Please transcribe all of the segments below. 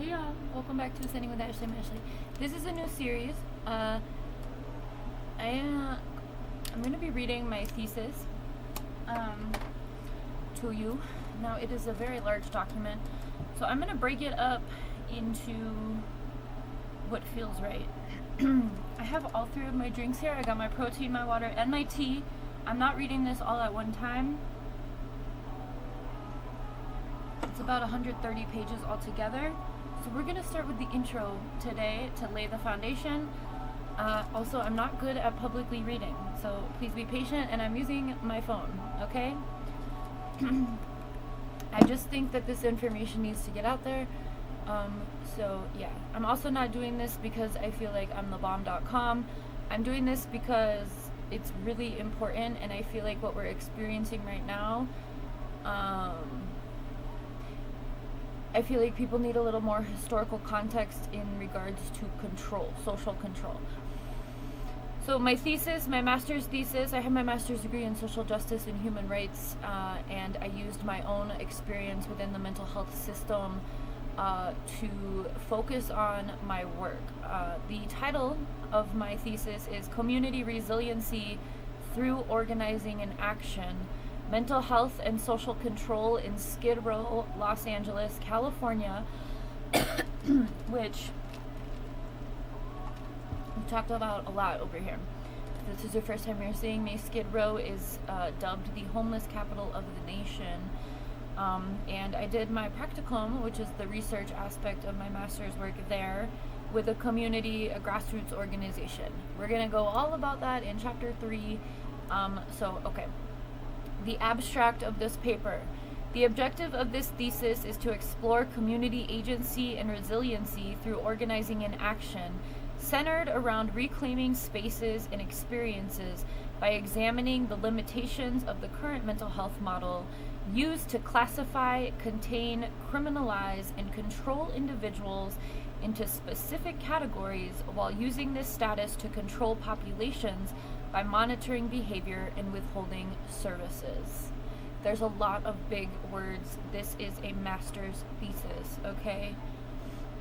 Hey y'all, welcome back to Sitting with Ashley and Ashley. This is a new series. I'm going to be reading my thesis to you. Now, it is a very large document, so I'm going to break it up into what feels right. I have all three of my drinks here. I got my protein, my water, and my tea. I'm not reading this all at one time. It's about 130 pages altogether. So we're going to start with the intro today to lay the foundation. Also, I'm not good at publicly reading, so please be patient, and I'm using my phone, okay? I just think that this information needs to get out there. So yeah, I'm also not doing this because I feel like I'm the bomb.com. I'm doing this because it's really important, and I feel like what we're experiencing right now, I feel like people need a little more historical context in regards to control, social control. So my thesis, my master's thesis, I have my master's degree in social justice and human rights, and I used my own experience within the mental health system to focus on my work. The title of my thesis is Community Resiliency Through Organizing and Action, Mental Health and Social Control in Skid Row, Los Angeles, California, which we talked about a lot over here. If this is your first time you're seeing me, Skid Row is dubbed the homeless capital of the nation. And I did my practicum, which is the research aspect of my master's work there, with a community, a grassroots organization. We're going to go all about that in chapter 3. Okay. The abstract of this paper. The objective of this thesis is to explore community agency and resiliency through organizing and action, centered around reclaiming spaces and experiences by examining the limitations of the current mental health model used to classify, contain, criminalize, and control individuals into specific categories while using this status to control populations by monitoring behavior and withholding services. There's a lot of big words. This is a master's thesis, okay?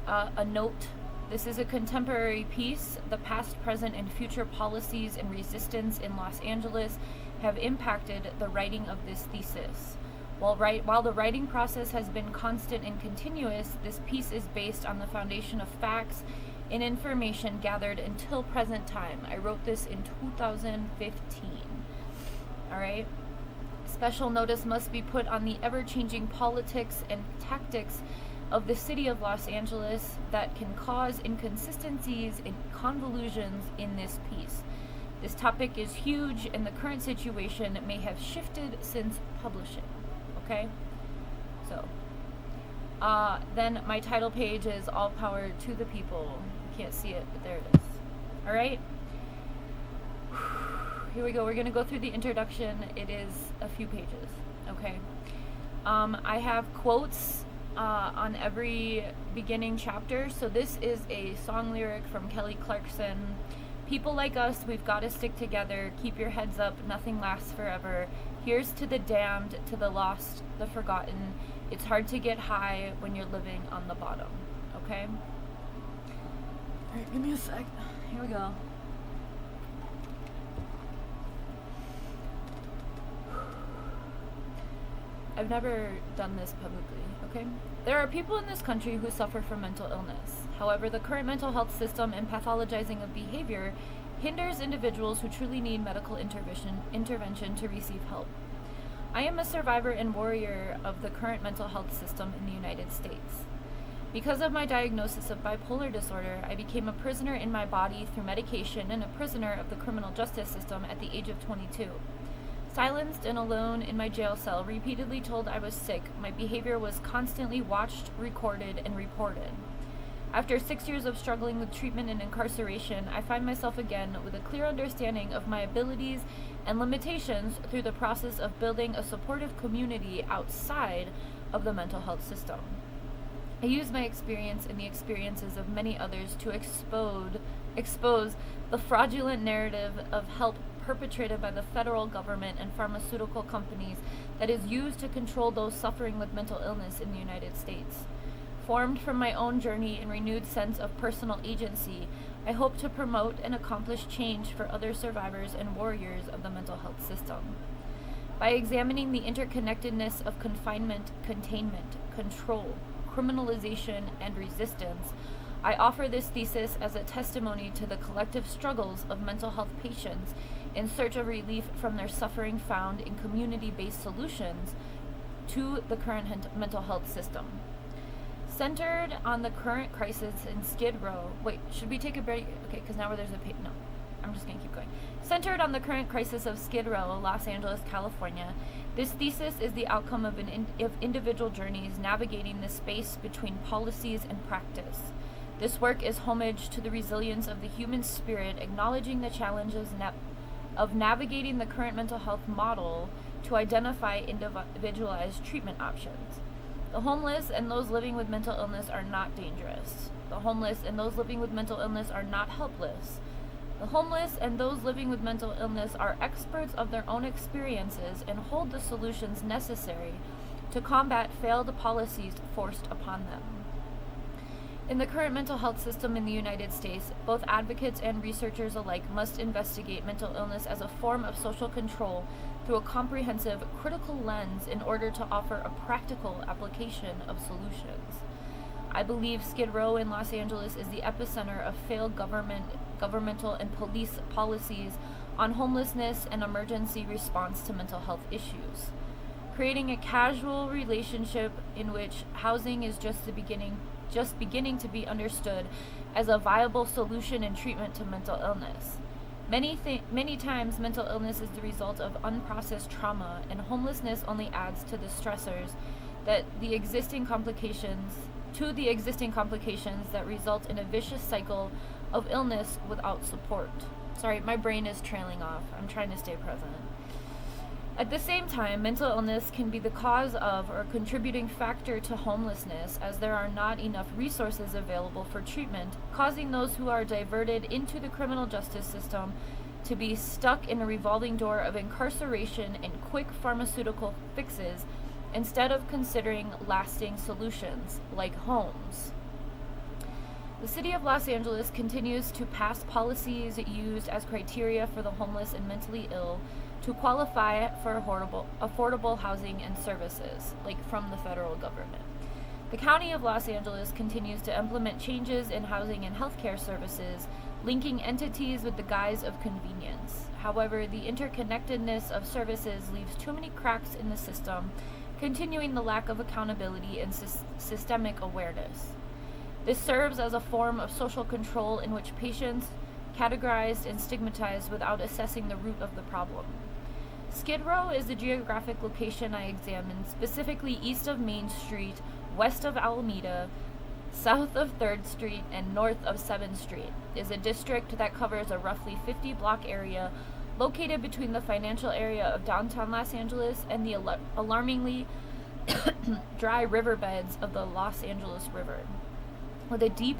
A note, this is a contemporary piece. The past, present, and future policies and resistance in Los Angeles have impacted the writing of this thesis. While the writing process has been constant and continuous, this piece is based on the foundation of facts and information gathered until present time. I wrote this in 2015. All right. Special notice must be put on the ever-changing politics and tactics of the city of Los Angeles that can cause inconsistencies and convolutions in this piece. This topic is huge, and the current situation may have shifted since publishing. Okay? So, then my title page is All Power to the People. You can't see it, but there it is. All right? Here we go. We're going to go through the introduction. It is a few pages. Okay? I have quotes on every beginning chapter. So this is a song lyric from Kelly Clarkson. People like us, we've got to stick together. Keep your heads up. Nothing lasts forever. Here's to the damned, to the lost, the forgotten. It's hard to get high when you're living on the bottom. Okay? Alright, give me a sec. Here we go. I've never done this publicly, okay? There are people in this country who suffer from mental illness. However, the current mental health system and pathologizing of behavior hinders individuals who truly need medical intervention to receive help. I am a survivor and warrior of the current mental health system in the United States. Because of my diagnosis of bipolar disorder, I became a prisoner in my body through medication and a prisoner of the criminal justice system at the age of 22. Silenced and alone in my jail cell, repeatedly told I was sick, my behavior was constantly watched, recorded, and reported. After 6 years of struggling with treatment and incarceration, I find myself again with a clear understanding of my abilities and limitations through the process of building a supportive community outside of the mental health system. I use my experience and the experiences of many others to expose the fraudulent narrative of help perpetrated by the federal government and pharmaceutical companies that is used to control those suffering with mental illness in the United States. Informed from my own journey and renewed sense of personal agency, I hope to promote and accomplish change for other survivors and warriors of the mental health system. By examining the interconnectedness of confinement, containment, control, criminalization, and resistance, I offer this thesis as a testimony to the collective struggles of mental health patients in search of relief from their suffering found in community-based solutions to the current mental health system. Centered on the current crisis in Skid Row. Wait, should we take a break? Okay, because now there's a no. I'm just going to keep going. Centered on the current crisis of Skid Row, Los Angeles, California, this thesis is the outcome of individual journeys navigating the space between policies and practice. This work is homage to the resilience of the human spirit, acknowledging the challenges of navigating the current mental health model to identify individualized treatment options. The homeless and those living with mental illness are not dangerous. The homeless and those living with mental illness are not helpless. The homeless and those living with mental illness are experts of their own experiences and hold the solutions necessary to combat failed policies forced upon them. In the current mental health system in the United States, both advocates and researchers alike must investigate mental illness as a form of social control through a comprehensive, critical lens in order to offer a practical application of solutions. I believe Skid Row in Los Angeles is the epicenter of failed governmental and police policies on homelessness and emergency response to mental health issues, creating a casual relationship in which housing is just beginning to be understood as a viable solution and treatment to mental illness. Many times, mental illness is the result of unprocessed trauma, and homelessness only adds to the stressors the existing complications that result in a vicious cycle of illness without support. Sorry, my brain is trailing off. I'm trying to stay present. At the same time, mental illness can be the cause of or contributing factor to homelessness, as there are not enough resources available for treatment, causing those who are diverted into the criminal justice system to be stuck in a revolving door of incarceration and quick pharmaceutical fixes instead of considering lasting solutions like homes. The city of Los Angeles continues to pass policies used as criteria for the homeless and mentally ill to qualify for affordable housing and services, like from the federal government. The County of Los Angeles continues to implement changes in housing and healthcare services, linking entities with the guise of convenience. However, the interconnectedness of services leaves too many cracks in the system, continuing the lack of accountability and systemic awareness. This serves as a form of social control in which patients categorized and stigmatized without assessing the root of the problem. Skid Row is the geographic location I examined, specifically east of Main Street, west of Alameda, south of 3rd Street, and north of 7th Street. It is a district that covers a roughly 50-block area located between the financial area of downtown Los Angeles and the alarmingly dry riverbeds of the Los Angeles River. With a deep,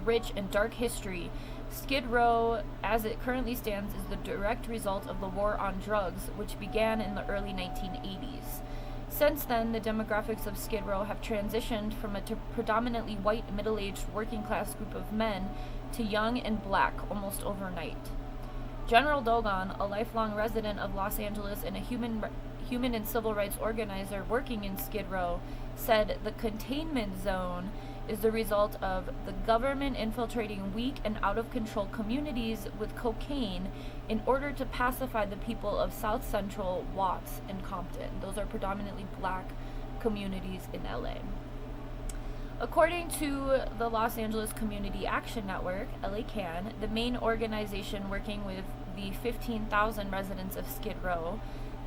rich, and dark history, Skid Row, as it currently stands, is the direct result of the war on drugs, which began in the early 1980s. Since then, the demographics of Skid Row have transitioned from a predominantly white, middle-aged, working-class group of men to young and black almost overnight. General Dogon, a lifelong resident of Los Angeles and a human and civil rights organizer working in Skid Row, said the containment zone is the result of the government infiltrating weak and out-of-control communities with cocaine in order to pacify the people of South Central, Watts, and Compton. Those are predominantly black communities in LA. According to the Los Angeles Community Action Network, LA CAN, the main organization working with the 15,000 residents of Skid Row,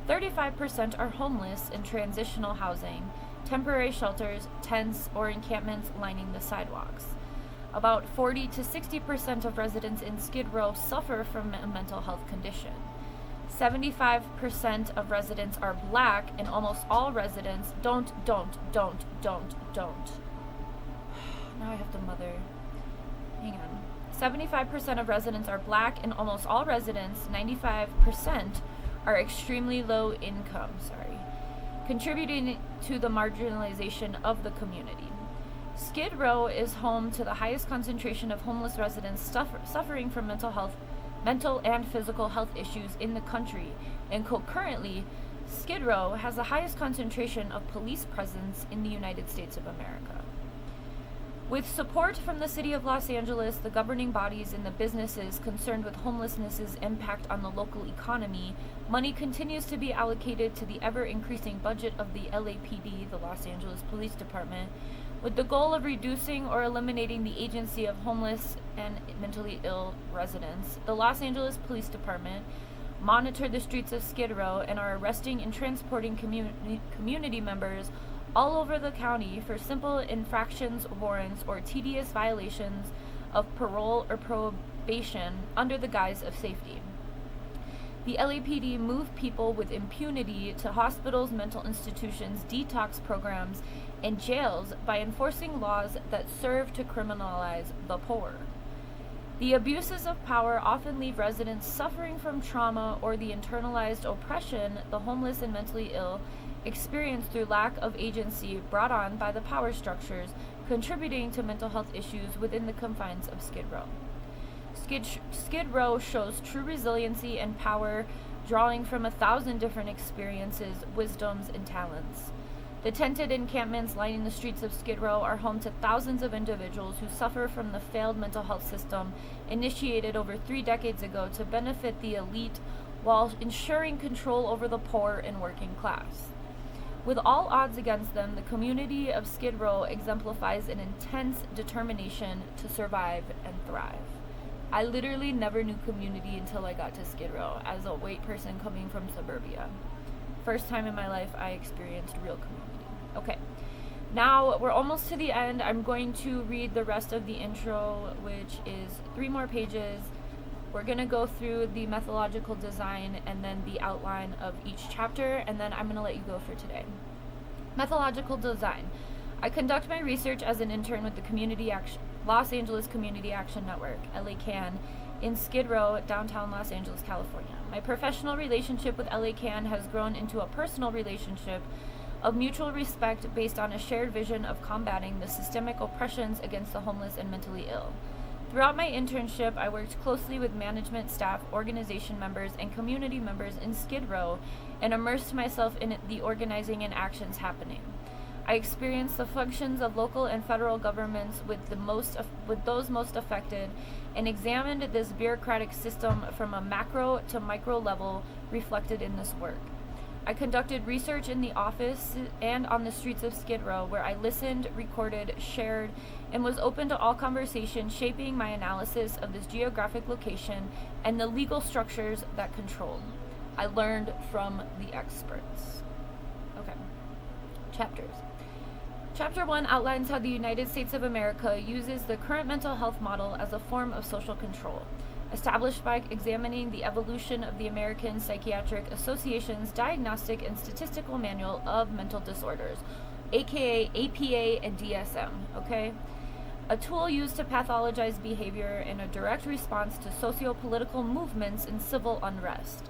35% are homeless in transitional housing, temporary shelters, tents, or encampments lining the sidewalks. About 40 to 60% of residents in Skid Row suffer from a mental health condition. 75% of residents are black, and almost all residents don't. Now I have to mother. Hang on. 75% of residents are black, and almost all residents, 95%, are extremely low income, contributing to the marginalization of the community. Skid Row is home to the highest concentration of homeless residents suffering from mental and physical health issues in the country, and concurrently, Skid Row has the highest concentration of police presence in the United States of America. With support from the City of Los Angeles, the governing bodies, and the businesses concerned with homelessness's impact on the local economy, money continues to be allocated to the ever-increasing budget of the LAPD, the Los Angeles Police Department, with the goal of reducing or eliminating the agency of homeless and mentally ill residents. The Los Angeles Police Department monitor the streets of Skid Row and are arresting and transporting community members all over the county for simple infractions, warrants, or tedious violations of parole or probation under the guise of safety. The LAPD move people with impunity to hospitals, mental institutions, detox programs, and jails by enforcing laws that serve to criminalize the poor. The abuses of power often leave residents suffering from trauma or the internalized oppression the homeless and mentally ill experience through lack of agency brought on by the power structures, contributing to mental health issues within the confines of Skid Row. Skid Row shows true resiliency and power, drawing from 1,000 different experiences, wisdoms, and talents. The tented encampments lining the streets of Skid Row are home to thousands of individuals who suffer from the failed mental health system initiated over 3 decades ago to benefit the elite while ensuring control over the poor and working class. With all odds against them, the community of Skid Row exemplifies an intense determination to survive and thrive. I literally never knew community until I got to Skid Row as a white person coming from suburbia. First time in my life I experienced real community. Okay, now we're almost to the end. I'm going to read the rest of the intro, which is 3 more pages. We're going to go through the methodological design and then the outline of each chapter, and then I'm going to let you go for today. Methodological design. I conduct my research as an intern with the Los Angeles Community Action Network, LACAN, in Skid Row, downtown Los Angeles, California. My professional relationship with LACAN has grown into a personal relationship of mutual respect based on a shared vision of combating the systemic oppressions against the homeless and mentally ill. Throughout my internship, I worked closely with management, staff, organization members, and community members in Skid Row and immersed myself in the organizing and actions happening. I experienced the functions of local and federal governments with those most affected and examined this bureaucratic system from a macro to micro level reflected in this work. I conducted research in the office and on the streets of Skid Row, where I listened, recorded, shared, and was open to all conversation, shaping my analysis of this geographic location and the legal structures that controlled. I learned from the experts. Okay. Chapters. Chapter 1 outlines how the United States of America uses the current mental health model as a form of social control, established by examining the evolution of the American Psychiatric Association's Diagnostic and Statistical Manual of Mental Disorders, aka APA and DSM, okay? A tool used to pathologize behavior in a direct response to socio-political movements and civil unrest.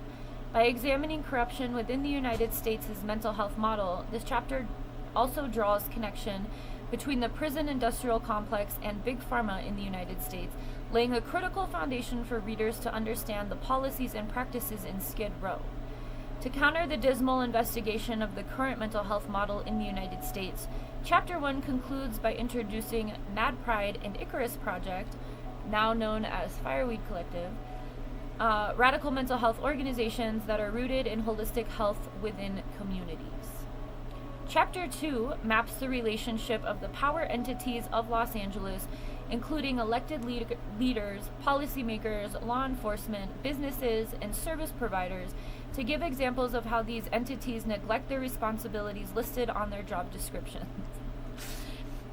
By examining corruption within the United States' mental health model, this chapter also draws connection between the prison industrial complex and Big Pharma in the United States, laying a critical foundation for readers to understand the policies and practices in Skid Row. To counter the dismal investigation of the current mental health model in the United States, Chapter 1 concludes by introducing Mad Pride and Icarus Project, now known as Fireweed Collective, radical mental health organizations that are rooted in holistic health within communities. Chapter 2 maps the relationship of the power entities of Los Angeles, including elected leaders, policymakers, law enforcement, businesses, and service providers, to give examples of how these entities neglect their responsibilities listed on their job descriptions.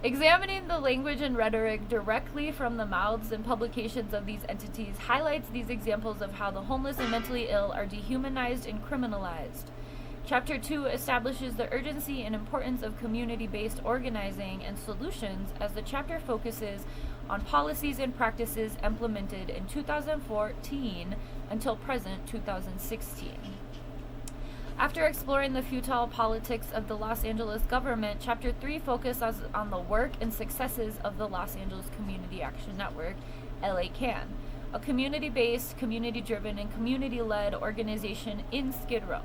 Examining the language and rhetoric directly from the mouths and publications of these entities highlights these examples of how the homeless and mentally ill are dehumanized and criminalized. Chapter 2 establishes the urgency and importance of community-based organizing and solutions as the chapter focuses on policies and practices implemented in 2014 until present 2016. After exploring the futile politics of the Los Angeles government, Chapter 3 focuses on the work and successes of the Los Angeles Community Action Network, LA CAN, a community-based, community-driven, and community-led organization in Skid Row.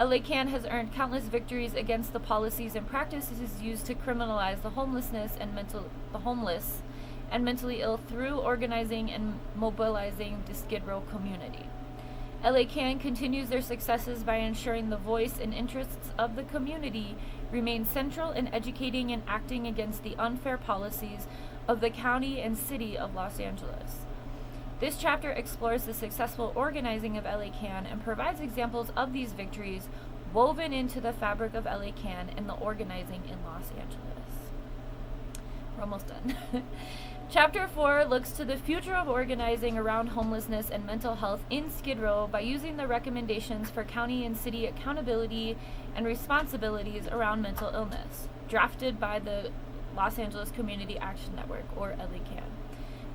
LA CAN has earned countless victories against the policies and practices used to criminalize the homeless and mentally ill through organizing and mobilizing the Skid Row community. LA CAN continues their successes by ensuring the voice and interests of the community remain central in educating and acting against the unfair policies of the county and city of Los Angeles. This chapter explores the successful organizing of LA CAN and provides examples of these victories woven into the fabric of LA CAN and the organizing in Los Angeles. We're almost done. Chapter 4 looks to the future of organizing around homelessness and mental health in Skid Row by using the recommendations for county and city accountability and responsibilities around mental illness, drafted by the Los Angeles Community Action Network, or LA CAN.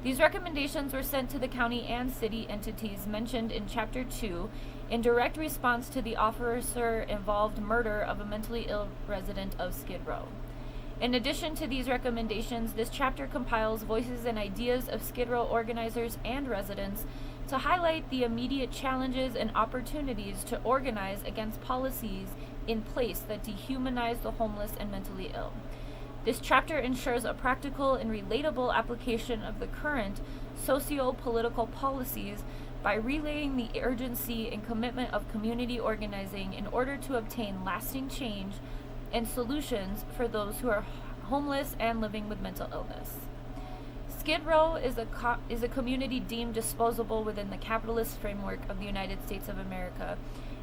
These recommendations were sent to the county and city entities mentioned in Chapter 2 in direct response to the officer-involved murder of a mentally ill resident of Skid Row. In addition to these recommendations, this chapter compiles voices and ideas of Skid Row organizers and residents to highlight the immediate challenges and opportunities to organize against policies in place that dehumanize the homeless and mentally ill. This chapter ensures a practical and relatable application of the current socio-political policies by relaying the urgency and commitment of community organizing in order to obtain lasting change and solutions for those who are homeless and living with mental illness. Skid Row is a community deemed disposable within the capitalist framework of the United States of America,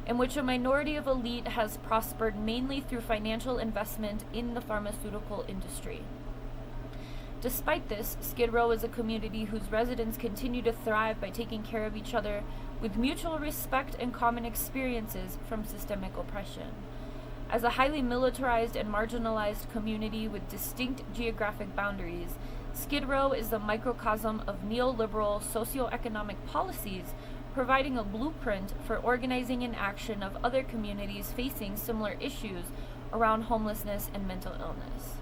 in which a minority of elite has prospered mainly through financial investment in the pharmaceutical industry. Despite this, Skid Row is a community whose residents continue to thrive by taking care of each other with mutual respect and common experiences from systemic oppression. As a highly militarized and marginalized community with distinct geographic boundaries, Skid Row is the microcosm of neoliberal socioeconomic policies, providing a blueprint for organizing and action of other communities facing similar issues around homelessness and mental illness.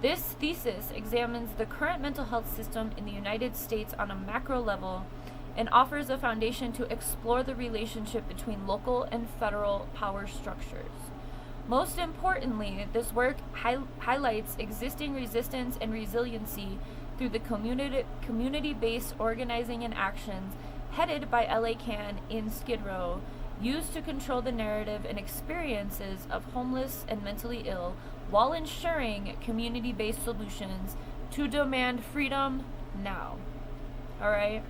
This thesis examines the current mental health system in the United States on a macro level and offers a foundation to explore the relationship between local and federal power structures. Most importantly, this work highlights existing resistance and resiliency through the community-based organizing and actions headed by LA CAN in Skid Row, used to control the narrative and experiences of homeless and mentally ill while ensuring community-based solutions to demand freedom now. Alright?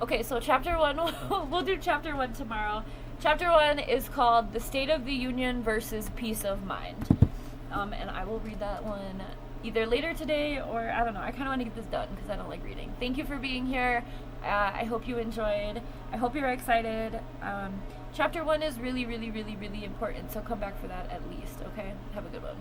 Okay, so Chapter 1, we'll do Chapter 1 tomorrow. Chapter 1 is called The State of the Union versus Peace of Mind. And I will read that one either later today or, I don't know, I kind of want to get this done because I don't like reading. Thank you for being here. I hope you enjoyed. I hope you're excited. Chapter 1 is really, really, really, really important, so come back for that at least, okay? Have a good one.